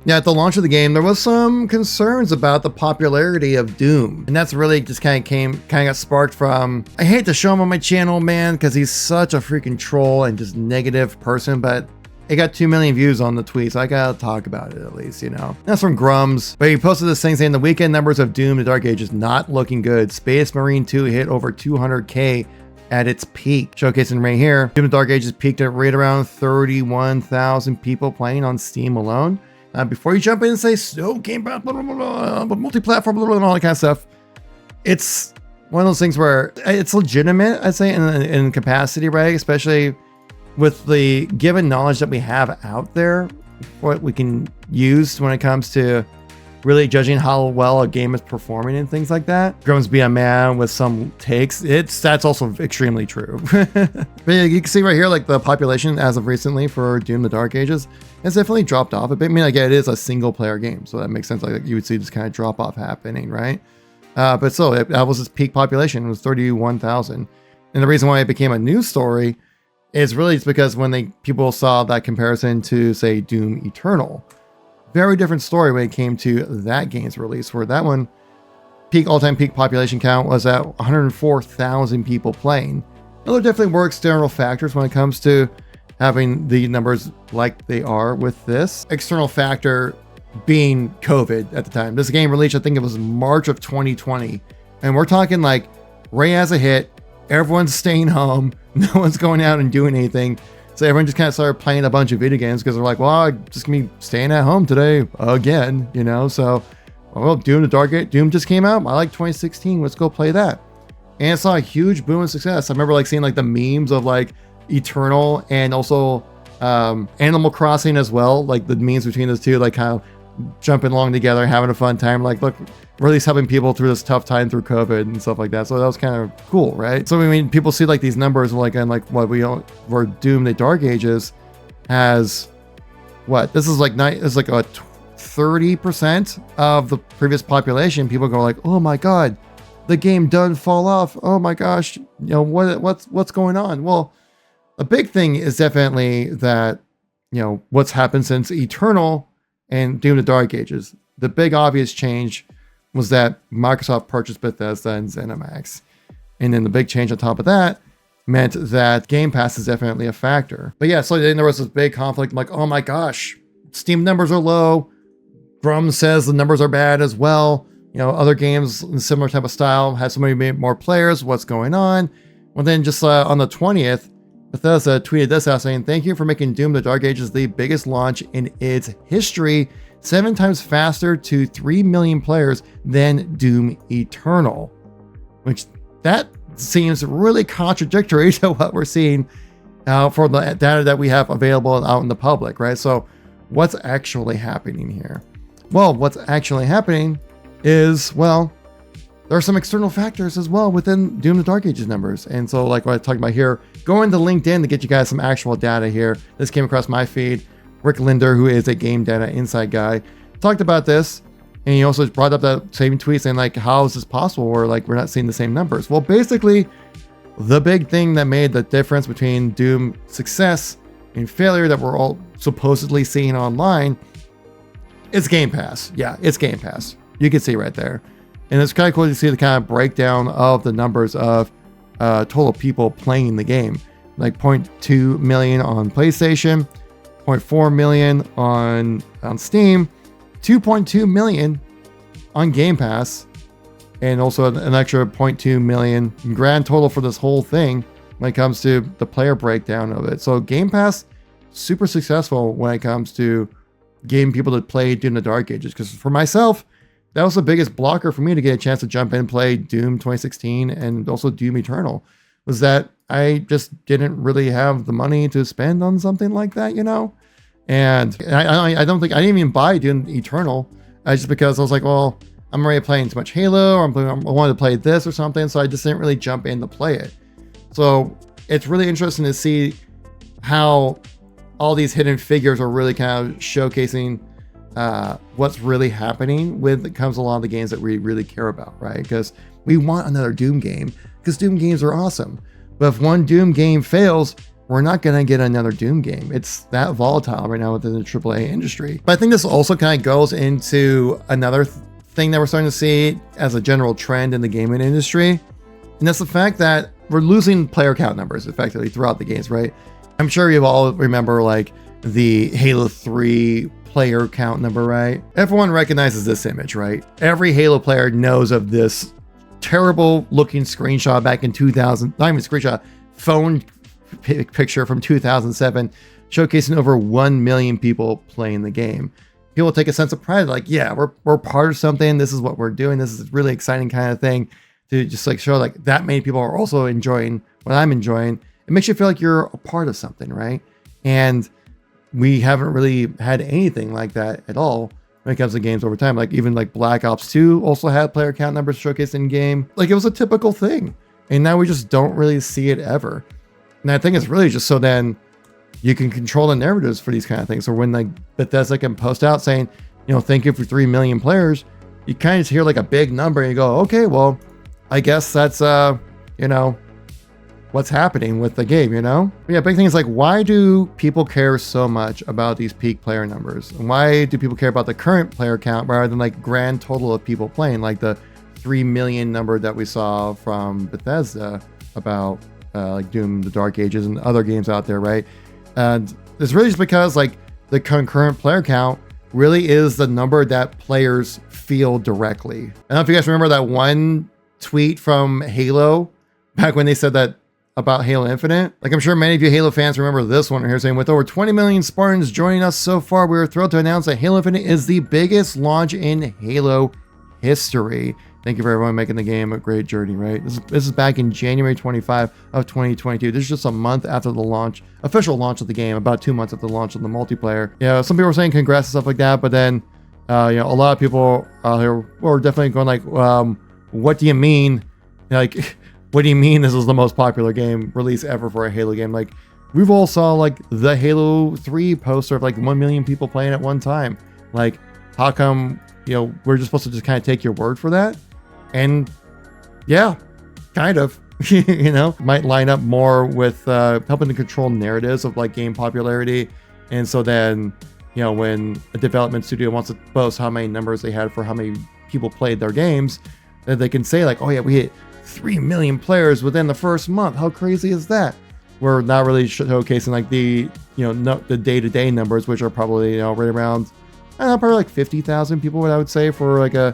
Yeah, at the launch of the game, there was some concerns about the popularity of Doom. And that's really just kind of got sparked from, I hate to show him on my channel, man, because he's such a freaking troll and just negative person, but it got 2 million views on the tweet, so I gotta talk about it at least, you know. That's from Grums, but he posted this thing saying the weekend numbers of Doom: The Dark Ages not looking good. Space Marine 2 hit over 200K at its peak. Showcasing right here, Doom: The Dark Ages peaked at right around 31,000 people playing on Steam alone. Before you jump in and say, so Game Pass, blah, blah, blah, blah, multi-platform, blah, blah, and all that kind of stuff, it's one of those things where it's legitimate, I'd say, in capacity, right? Especially with the given knowledge that we have out there, what we can use when it comes to really judging how well a game is performing and things like that. Grums be a man with some takes. That's also extremely true. But yeah, you can see right here, like the population as of recently for Doom: The Dark Ages has definitely dropped off a bit. I mean, like, it is a single player game, so that makes sense. Like, you would see this kind of drop off happening, right? But still, that was its peak population. It was 31,000. And the reason why it became a news story is really just because when people saw that comparison to, say, Doom Eternal, very different story when it came to that game's release, where that one all-time peak population count was at 104,000 people playing. Now, there definitely were external factors when it comes to having the numbers like they are with this. External factor being COVID at the time. This game released, I think it was March of 2020. And we're talking like right as a hit, everyone's staying home, no one's going out and doing anything. So everyone just kind of started playing a bunch of video games because they're like, well, I'm just gonna be staying at home today again, you know? So, well, Doom just came out. I like 2016. Let's go play that. And it saw a huge boom and success. I remember like seeing like the memes of like Eternal and also Animal Crossing as well. Like the memes between those two, like kind of jumping along together, having a fun time. Like, look, we're at least helping people through this tough time through COVID and stuff like that. So that was kind of cool, right? So I mean, people see like these numbers, like, and like what were Doom: The Dark Ages has what? This is like it's like a 30% of the previous population. People go like, oh my god, the game done fall off. Oh my gosh, you know what's going on? Well, a big thing is definitely that, you know, what's happened since Eternal and Doom: The Dark Ages. The big obvious change was that Microsoft purchased Bethesda and ZeniMax. And then the big change on top of that meant that Game Pass is definitely a factor. But yeah, so then there was this big conflict, like, oh my gosh, Steam numbers are low. Grum says the numbers are bad as well. You know, other games in similar type of style have so many more players. What's going on? Well, then just on the 20th, Bethesda tweeted this out saying, thank you for making Doom: The Dark Ages the biggest launch in its history, 7 times faster to 3 million players than Doom Eternal. Which, that seems really contradictory to what we're seeing for the data that we have available out in the public, right? So what's actually happening here? Well, what's actually happening is, well, there are some external factors as well within Doom: The Dark Ages numbers. And so like what I talked about here, go into LinkedIn to get you guys some actual data here. This came across my feed. Rick Linder, who is a game data inside guy, talked about this. And he also brought up that same tweet saying like, how is this possible? Or like, we're not seeing the same numbers. Well, basically the big thing that made the difference between Doom success and failure that we're all supposedly seeing online is Game Pass. Yeah, it's Game Pass. You can see right there. And it's kind of cool to see the kind of breakdown of the numbers of total people playing the game. Like 0.2 million on PlayStation, 0.4 million on Steam, 2.2 million on Game Pass, and also an extra 0.2 million in grand total for this whole thing when it comes to the player breakdown of it. So Game Pass, super successful when it comes to getting people to play Doom: The Dark Ages. Because for myself, that was the biggest blocker for me to get a chance to jump in and play Doom 2016 and also Doom Eternal, was that I just didn't really have the money to spend on something like that, you know? And I didn't even buy Doom Eternal just because I was like, well, I'm already playing too much Halo, or I wanted to play this or something, so I just didn't really jump in to play it. So it's really interesting to see how all these hidden figures are really kind of showcasing what's really happening when it comes to a lot of the games that we really care about, right? Because we want another Doom game, because Doom games are awesome. But if one Doom game fails, we're not going to get another Doom game. It's that volatile right now within the AAA industry. But I think this also kind of goes into another thing that we're starting to see as a general trend in the gaming industry. And that's the fact that we're losing player count numbers effectively throughout the games, right? I'm sure you all remember like the Halo 3 player count number, right? Everyone recognizes this image, right? Every Halo player knows of this terrible looking screenshot back in 2000, not even screenshot, phone picture from 2007 showcasing over 1 million people playing the game. People take a sense of pride, like, yeah, we're part of something. This is what we're doing. This is a really exciting kind of thing to just like show like that many people are also enjoying what I'm enjoying. It makes you feel like you're a part of something, right? And we haven't really had anything like that at all when it comes to games over time. Like even like Black Ops 2 also had player count numbers showcased in game. Like it was a typical thing. And now we just don't really see it ever. And I think it's really just so then you can control the narratives for these kind of things. So when like Bethesda can post out saying, you know, thank you for 3 million players, you kind of just hear like a big number and you go, okay, well, I guess that's, you know, what's happening with the game, you know? But yeah, big thing is like, why do people care so much about these peak player numbers? And why do people care about the current player count rather than like grand total of people playing, like the 3 million number that we saw from Bethesda about like Doom, The Dark Ages, and other games out there, right? And it's really just because like the concurrent player count really is the number that players feel directly. I don't know if you guys remember that one tweet from Halo back when they said that about Halo Infinite. Like I'm sure many of you Halo fans remember this one here saying, with over 20 million Spartans joining us so far, we are thrilled to announce that Halo Infinite is the biggest launch in Halo history. Thank you for everyone making the game a great journey, right? This is back in January 25 of 2022. This is just a month after the launch, official launch of the game, about 2 months after the launch of the multiplayer. Yeah, some people were saying congrats and stuff like that, but then, you know, a lot of people out here were definitely going like, what do you mean? Like, what do you mean this is the most popular game release ever for a Halo game? Like, we've all saw like the Halo 3 poster of like 1 million people playing at one time. Like, how come, you know, we're just supposed to just kind of take your word for that? And yeah, kind of, you know, might line up more with helping to control narratives of like game popularity. And so then, you know, when a development studio wants to boast how many numbers they had for how many people played their games, that they can say like, oh yeah, we hit 3 million players within the first month. How crazy is that? We're not really showcasing like the, you know, the day-to-day numbers, which are probably, you know, right around, I don't know, probably like 50,000 people, what I would say, for like a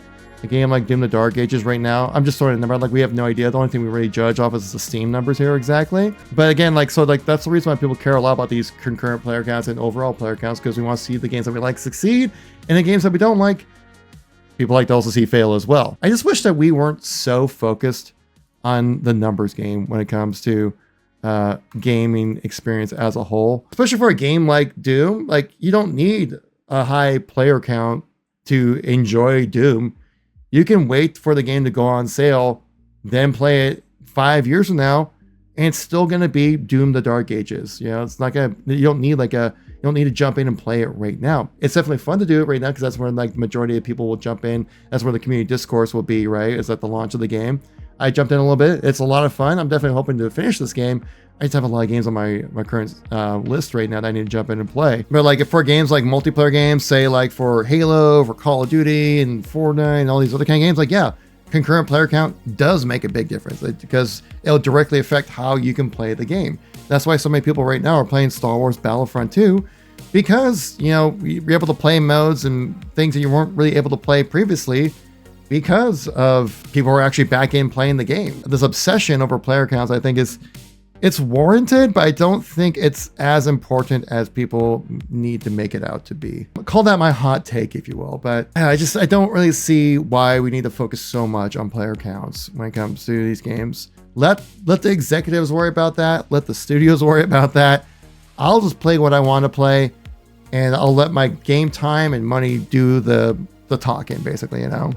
game like Doom, The Dark Ages right now. I'm just throwing a number, like we have no idea. The only thing we really judge off is the Steam numbers here exactly. But again, like, so like that's the reason why people care a lot about these concurrent player counts and overall player counts, because we want to see the games that we like succeed, and the games that we don't like, people like to also see fail as well. I just wish that we weren't so focused on the numbers game when it comes to gaming experience as a whole, especially for a game like Doom. Like, you don't need a high player count to enjoy Doom. You can wait for the game to go on sale, then play it 5 years from now, and it's still going to be Doom, The Dark Ages. You know, it's not gonna, you don't need to jump in and play it right now. It's definitely fun to do it right now, because that's where like the majority of people will jump in. That's where the community discourse will be, right? Is at the launch of the game. I jumped in a little bit. It's a lot of fun. I'm definitely hoping to finish this game. I just have a lot of games on my current list right now that I need to jump in and play. But like, if for games like multiplayer games, say like for Halo, for Call of Duty, and Fortnite, and all these other kind of games, like, yeah, concurrent player count does make a big difference, because it'll directly affect how you can play the game. That's why so many people right now are playing Star Wars Battlefront 2, because, you know, you're able to play modes and things that you weren't really able to play previously, because of people who are actually back in playing the game. This obsession over player counts, I think, it's warranted, but I don't think it's as important as people need to make it out to be. Call that my hot take, if you will. But I don't really see why we need to focus so much on player counts when it comes to these games. Let the executives worry about that. Let the studios worry about that. I'll just play what I want to play, and I'll let my game time and money do the talking, basically, you know?